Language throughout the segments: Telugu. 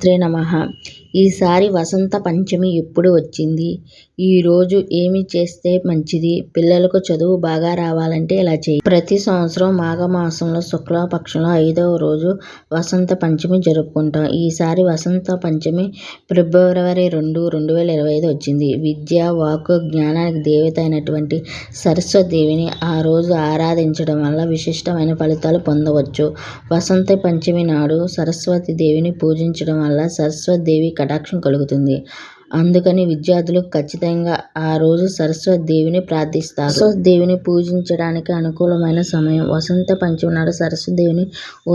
శ్రీమాత్రే నమః. ఈసారి వసంత పంచమి ఎప్పుడు వచ్చింది? ఈరోజు ఏమి చేస్తే మంచిది? పిల్లలకు చదువు బాగా రావాలంటే ఎలా చేయాలి? ప్రతి సంవత్సరం మాఘమాసంలో శుక్లపక్షంలో 5వ రోజు వసంత పంచమి జరుపుకుంటాం. ఈసారి వసంత పంచమి ఫిబ్రవరి 2, 2025 వచ్చింది. విద్య, వాక్కు, జ్ఞానానికి దేవత అయినటువంటి సరస్వతీదేవిని ఆ రోజు ఆరాధించడం వల్ల విశిష్టమైన ఫలితాలు పొందవచ్చు. వసంత పంచమి నాడు సరస్వతీదేవిని పూజించడం వల్ల సరస్వతీదేవి కటాక్షం కలుగుతుంది. అందుకని విద్యార్థులు ఖచ్చితంగా ఆ రోజు సరస్వతీదేవిని ప్రార్థిస్తారు. సరస్వతీదేవిని పూజించడానికి అనుకూలమైన సమయం వసంత పంచమి నాడు సరస్వతీదేవిని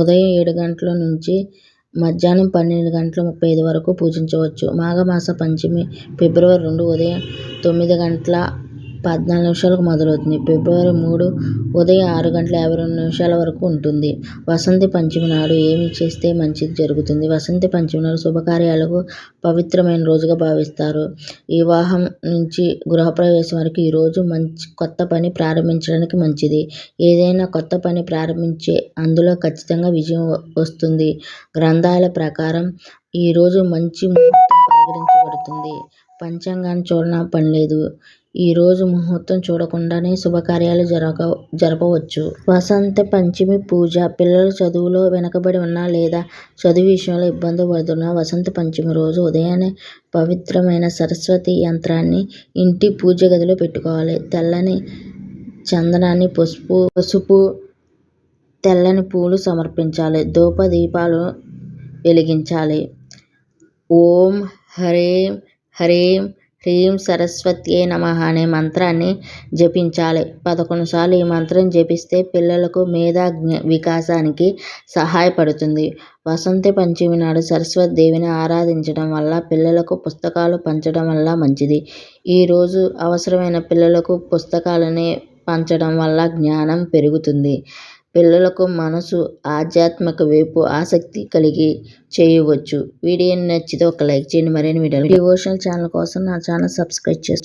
ఉదయం 7 గంటల నుంచి మధ్యాహ్నం 12:35 వరకు పూజించవచ్చు. మాఘమాస పంచమి ఫిబ్రవరి 2 ఉదయం 9:14 మొదలవుతుంది. ఫిబ్రవరి 3 ఉదయం 6:52 వరకు ఉంటుంది. వసంత పంచమి నాడు ఏమి చేస్తే మంచిది జరుగుతుంది? వసంత పంచమి నాడు శుభకార్యాలకు పవిత్రమైన రోజుగా భావిస్తారు. వివాహం నుంచి గృహప్రవేశం వరకు ఈ రోజు కొత్త పని ప్రారంభించడానికి మంచిది. ఏదైనా కొత్త పని ప్రారంభించే అందులో ఖచ్చితంగా విజయం వస్తుంది. గ్రంథాల ప్రకారం ఈ రోజు మంచి ముహూర్తం పరిగణించబడుతుంది. పంచాంగాన్ని చూడన పనిలేదు. ఈ రోజు ముహూర్తం చూడకుండానే శుభకార్యాలు జరపవచ్చు. వసంత పంచమి పూజ పిల్లలు చదువులో వెనకబడి ఉన్నా లేదా చదువు విషయంలో ఇబ్బందులు పడుతున్నా వసంత పంచమి రోజు ఉదయాన్నే పవిత్రమైన సరస్వతి యంత్రాన్ని ఇంటి పూజ గదిలో పెట్టుకోవాలి. తెల్లని చందనాన్ని, పసుపు, తెల్లని పూలు సమర్పించాలి. ధూప దీపాలు వెలిగించాలి. ఓం హ్రీం హ్రీం హ్రీం సరస్వత్యై నమః అనే మంత్రాన్ని జపించాలి. 11 సార్లు ఈ మంత్రం జపిస్తే పిల్లలకు మేధా వికాసానికి సహాయపడుతుంది. వసంత పంచమి నాడు సరస్వతీదేవిని ఆరాధించడం వల్ల పిల్లలకు పుస్తకాలు పంచడం వల్ల మంచిది. ఈ రోజు అవసరమైన పిల్లలకు పుస్తకాలని పంచడం వల్ల జ్ఞానం పెరుగుతుంది. పిల్లలకు మనసు ఆధ్యాత్మిక వైపు ఆసక్తి కలిగి చేయవచ్చు. వీడియో నచ్చితే ఒక లైక్ చేయండి. మరిన్ని వీడియోలు డివోషనల్ ఛానల్ కోసం నా ఛానల్ సబ్స్క్రైబ్ చేసుకోండి.